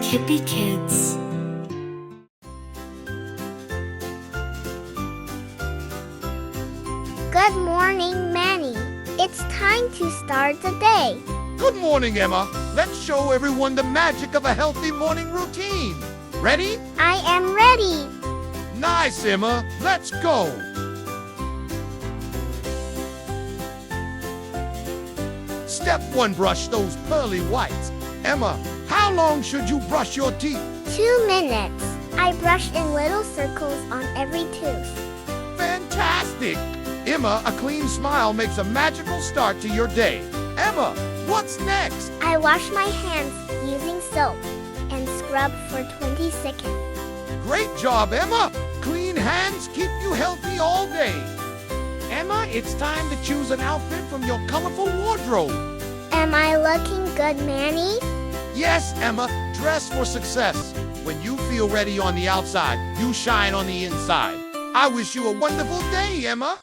Keppikids. Good morning, Manny. It's time to start the day. Good morning, Emma. Let's show everyone the magic of a healthy morning routine. Ready? I am ready. Nice, Emma. Let's go. Step 1, brush those pearly whites. Emma, how long should you brush your teeth? 2 minutes. I brush in little circles on every tooth. Fantastic! Emma, a clean smile makes a magical start to your day. Emma, what's next? I wash my hands using soap and scrub for 20 seconds. Great job, Emma! Clean hands keep you healthy all day. Emma, it's time to choose an outfit from your colorful wardrobe. Am I looking good, Manny? Yes, Emma, dress for success. When you feel ready on the outside, you shine on the inside. I wish you a wonderful day, Emma.